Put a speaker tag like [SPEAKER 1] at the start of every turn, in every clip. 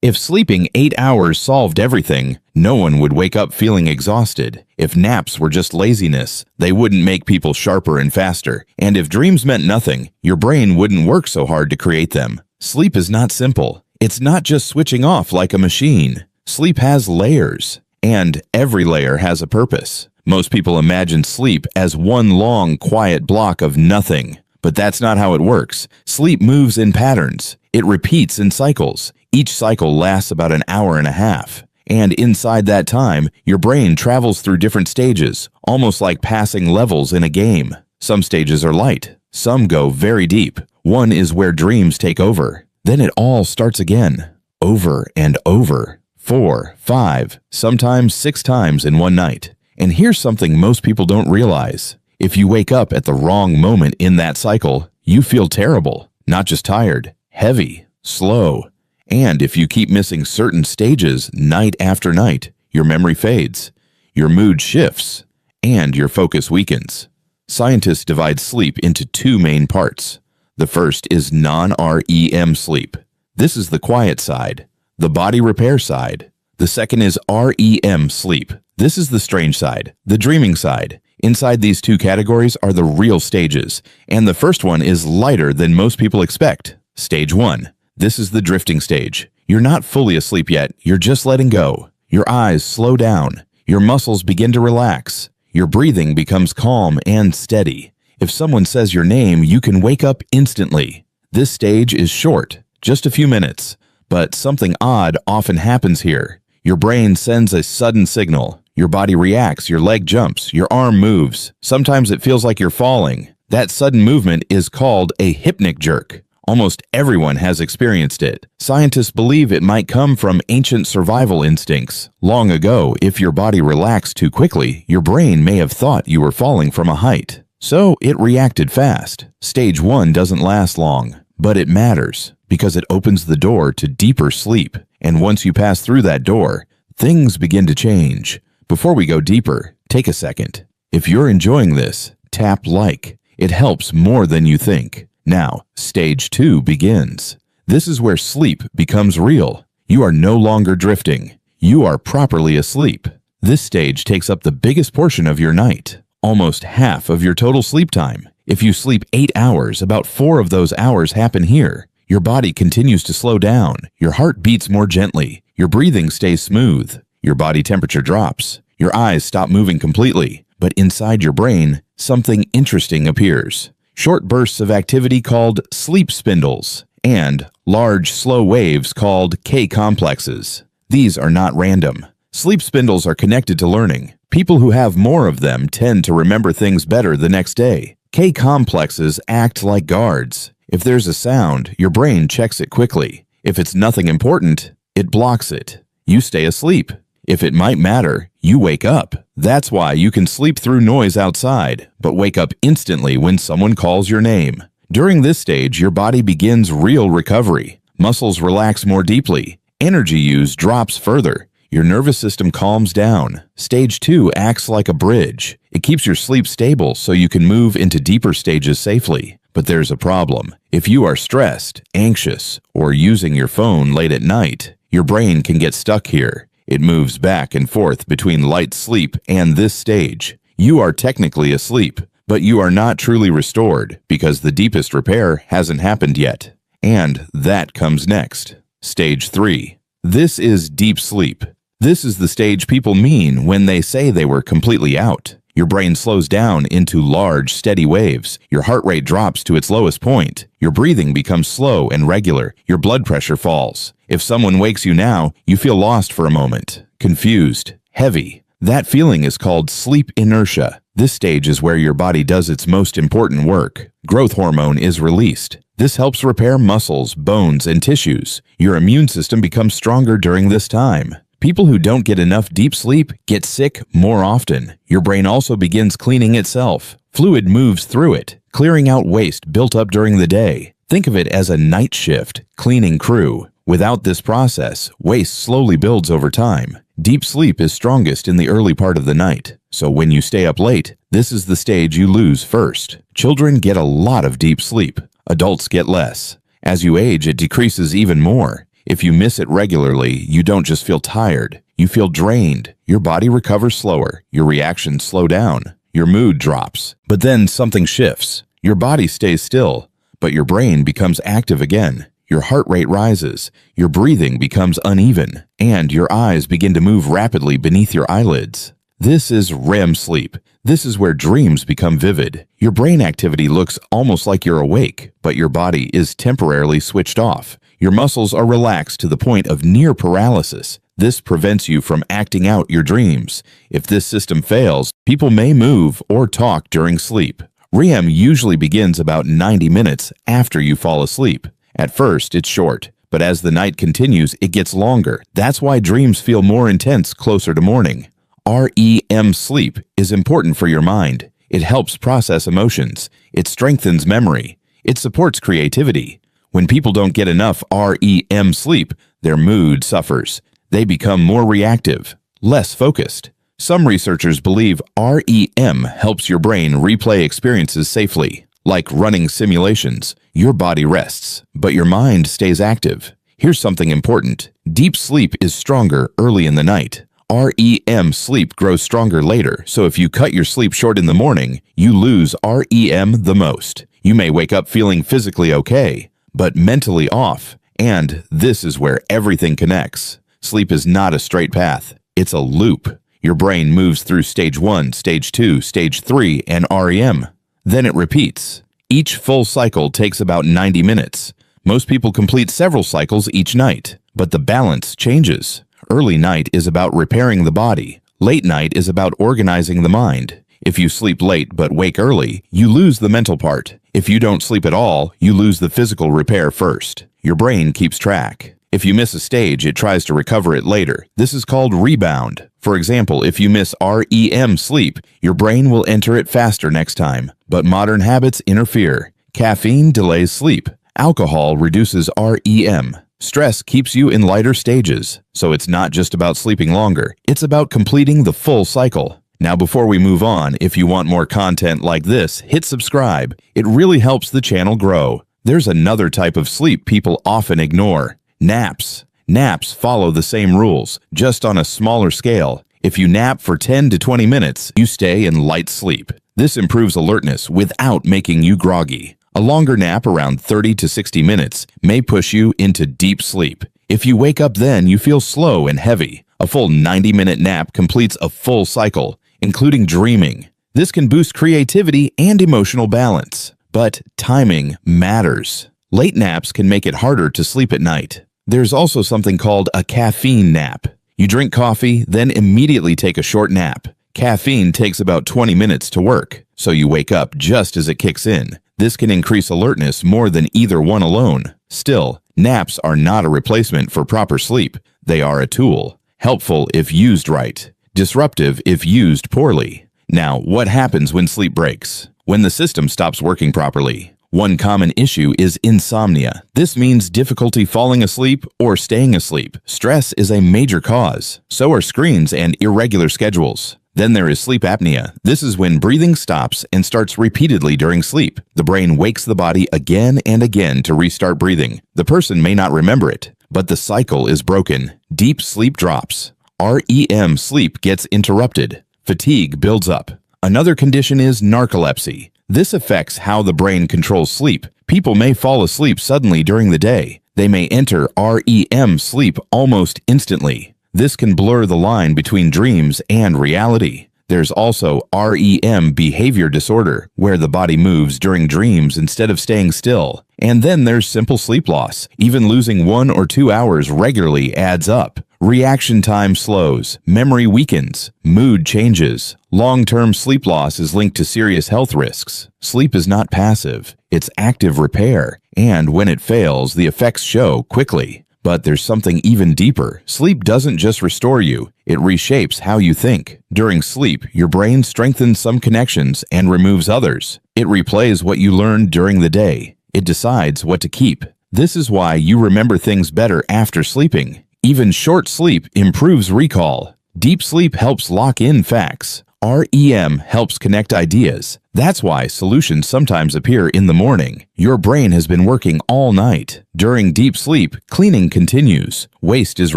[SPEAKER 1] If sleeping 8 hours solved everything, no one would wake up feeling exhausted. If naps were just laziness, they wouldn't make people sharper and faster. And if dreams meant nothing, your brain wouldn't work so hard to create them. Sleep is not simple. It's not just switching off like a machine. Sleep has layers, and every layer has a purpose. Most people imagine sleep as one long, quiet block of nothing. But that's not how it works. Sleep moves in patterns. It repeats in cycles. Each cycle lasts about an hour and a half. And inside that time, your brain travels through different stages, almost like passing levels in a game. Some stages are light. Some go very deep. One is where dreams take over. Then it all starts again, over and over. 4, 5, sometimes 6 times in one night. And here's something most people don't realize. If you wake up at the wrong moment in that cycle, you feel terrible, not just tired, heavy, slow. And if you keep missing certain stages night after night, your memory fades, your mood shifts, and your focus weakens. Scientists divide sleep into 2 main parts. The first is non-REM sleep. This is the quiet side, the body repair side. The second is REM sleep. This is the strange side, the dreaming side. Inside these 2 categories are the real stages, and the first one is lighter than most people expect. Stage 1. This is the drifting stage. You're not fully asleep yet, you're just letting go. Your eyes slow down, your muscles begin to relax, your breathing becomes calm and steady. If someone says your name, you can wake up instantly. This stage is short, just a few minutes, but something odd often happens here. Your brain sends a sudden signal. Your body reacts, your leg jumps, your arm moves. Sometimes it feels like you're falling. That sudden movement is called a hypnic jerk. Almost everyone has experienced it. Scientists believe it might come from ancient survival instincts. Long ago, if your body relaxed too quickly, your brain may have thought you were falling from a height. So it reacted fast. Stage 1 doesn't last long, but it matters because it opens the door to deeper sleep. And once you pass through that door, things begin to change. Before we go deeper, take a second. If you're enjoying this, tap like. It helps more than you think. Now, stage 2 begins. This is where sleep becomes real. You are no longer drifting. You are properly asleep. This stage takes up the biggest portion of your night, almost half of your total sleep time. If you sleep 8 hours, about 4 of those hours happen here. Your body continues to slow down. Your heart beats more gently. Your breathing stays smooth. Your body temperature drops. Your eyes stop moving completely. But inside your brain, something interesting appears. Short bursts of activity called sleep spindles, and large, slow waves called K-complexes. These are not random. Sleep spindles are connected to learning. People who have more of them tend to remember things better the next day. K-complexes act like guards. If there's a sound, your brain checks it quickly. If it's nothing important, it blocks it. You stay asleep. If it might matter, you wake up. That's why you can sleep through noise outside, but wake up instantly when someone calls your name. During this stage, your body begins real recovery. Muscles relax more deeply. Energy use drops further. Your nervous system calms down. Stage 2 acts like a bridge. It keeps your sleep stable so you can move into deeper stages safely. But there's a problem. If you are stressed, anxious, or using your phone late at night, your brain can get stuck here. It moves back and forth between light sleep and this stage. You are technically asleep, but you are not truly restored because the deepest repair hasn't happened yet. And that comes next. Stage 3. This is deep sleep. This is the stage people mean when they say they were completely out. Your brain slows down into large, steady waves. Your heart rate drops to its lowest point. Your breathing becomes slow and regular. Your blood pressure falls. If someone wakes you now, you feel lost for a moment, confused, heavy. That feeling is called sleep inertia. This stage is where your body does its most important work. Growth hormone is released. This helps repair muscles, bones, and tissues. Your immune system becomes stronger during this time. People who don't get enough deep sleep get sick more often. Your brain also begins cleaning itself. Fluid moves through it, clearing out waste built up during the day. Think of it as a night shift cleaning crew. Without this process, waste slowly builds over time. Deep sleep is strongest in the early part of the night. So when you stay up late, this is the stage you lose first. Children get a lot of deep sleep. Adults get less. As you age, it decreases even more. If you miss it regularly, you don't just feel tired. You feel drained. Your body recovers slower. Your reactions slow down. Your mood drops. But then something shifts. Your body stays still, but your brain becomes active again. Your heart rate rises, your breathing becomes uneven, and your eyes begin to move rapidly beneath your eyelids. This is REM sleep. This is where dreams become vivid. Your brain activity looks almost like you're awake, but your body is temporarily switched off. Your muscles are relaxed to the point of near paralysis. This prevents you from acting out your dreams. If this system fails, people may move or talk during sleep. REM usually begins about 90 minutes after you fall asleep. At first, it's short, but as the night continues, it gets longer. That's why dreams feel more intense closer to morning. REM sleep is important for your mind. It helps process emotions. It strengthens memory. It supports creativity. When people don't get enough REM sleep, their mood suffers. They become more reactive, less focused. Some researchers believe REM helps your brain replay experiences safely. Like running simulations, your body rests, but your mind stays active. Here's something important. Deep sleep is stronger early in the night. REM sleep grows stronger later, so if you cut your sleep short in the morning, you lose REM the most. You may wake up feeling physically okay, but mentally off. And this is where everything connects. Sleep is not a straight path. It's a loop. Your brain moves through stage 1, stage 2, stage 3, and REM. Then it repeats. Each full cycle takes about 90 minutes. Most people complete several cycles each night, but the balance changes. Early night is about repairing the body. Late night is about organizing the mind. If you sleep late but wake early, you lose the mental part. If you don't sleep at all, you lose the physical repair first. Your brain keeps track. If you miss a stage, it tries to recover it later. This is called rebound. For example, if you miss REM sleep, your brain will enter it faster next time. But modern habits interfere. Caffeine delays sleep. Alcohol reduces REM. Stress keeps you in lighter stages. So it's not just about sleeping longer. It's about completing the full cycle. Now, before we move on, if you want more content like this, hit subscribe. It really helps the channel grow. There's another type of sleep people often ignore. Naps. Naps follow the same rules, just on a smaller scale. If you nap for 10 to 20 minutes, you stay in light sleep. This improves alertness without making you groggy. A longer nap around 30 to 60 minutes may push you into deep sleep. If you wake up then, you feel slow and heavy. A full 90-minute nap completes a full cycle, including dreaming. This can boost creativity and emotional balance. But timing matters. Late naps can make it harder to sleep at night. There's also something called a caffeine nap. You drink coffee, then immediately take a short nap. Caffeine takes about 20 minutes to work, so you wake up just as it kicks in. This can increase alertness more than either one alone. Still, naps are not a replacement for proper sleep. They are a tool, helpful if used right, disruptive if used poorly. Now, what happens when sleep breaks? When the system stops working properly? One common issue is insomnia. This means difficulty falling asleep or staying asleep. Stress is a major cause. So are screens and irregular schedules. Then there is sleep apnea. This is when breathing stops and starts repeatedly during sleep. The brain wakes the body again and again to restart breathing. The person may not remember it, but the cycle is broken. Deep sleep drops. REM sleep gets interrupted. Fatigue builds up. Another condition is narcolepsy. This affects how the brain controls sleep. People may fall asleep suddenly during the day. They may enter REM sleep almost instantly. This can blur the line between dreams and reality. There's also REM behavior disorder, where the body moves during dreams instead of staying still. And then there's simple sleep loss. Even losing 1 or 2 hours regularly adds up. Reaction time slows, memory weakens, mood changes. Long-term sleep loss is linked to serious health risks. Sleep is not passive, it's active repair, and when it fails, the effects show quickly. But there's something even deeper. Sleep doesn't just restore you, it reshapes how you think. During sleep, your brain strengthens some connections and removes others. It replays what you learned during the day. It decides what to keep. This is why you remember things better after sleeping. Even short sleep improves recall. Deep sleep helps lock in facts. REM helps connect ideas. That's why solutions sometimes appear in the morning. Your brain has been working all night. During deep sleep, cleaning continues. Waste is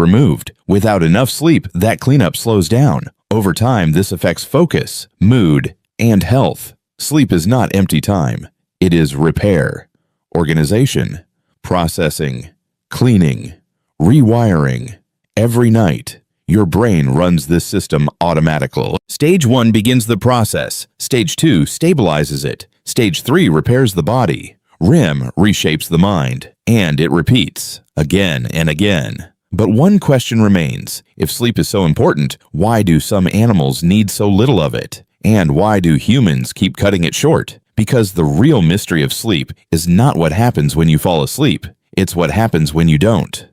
[SPEAKER 1] removed. Without enough sleep, that cleanup slows down. Over time, this affects focus, mood, and health. Sleep is not empty time. It is repair, organization, processing, cleaning, rewiring. Every night, your brain runs this system automatically. Stage 1 begins the process. Stage 2 stabilizes it. Stage 3 repairs the body. REM reshapes the mind. And it repeats again and again. But one question remains. If sleep is so important, why do some animals need so little of it? And why do humans keep cutting it short? Because the real mystery of sleep is not what happens when you fall asleep. It's what happens when you don't.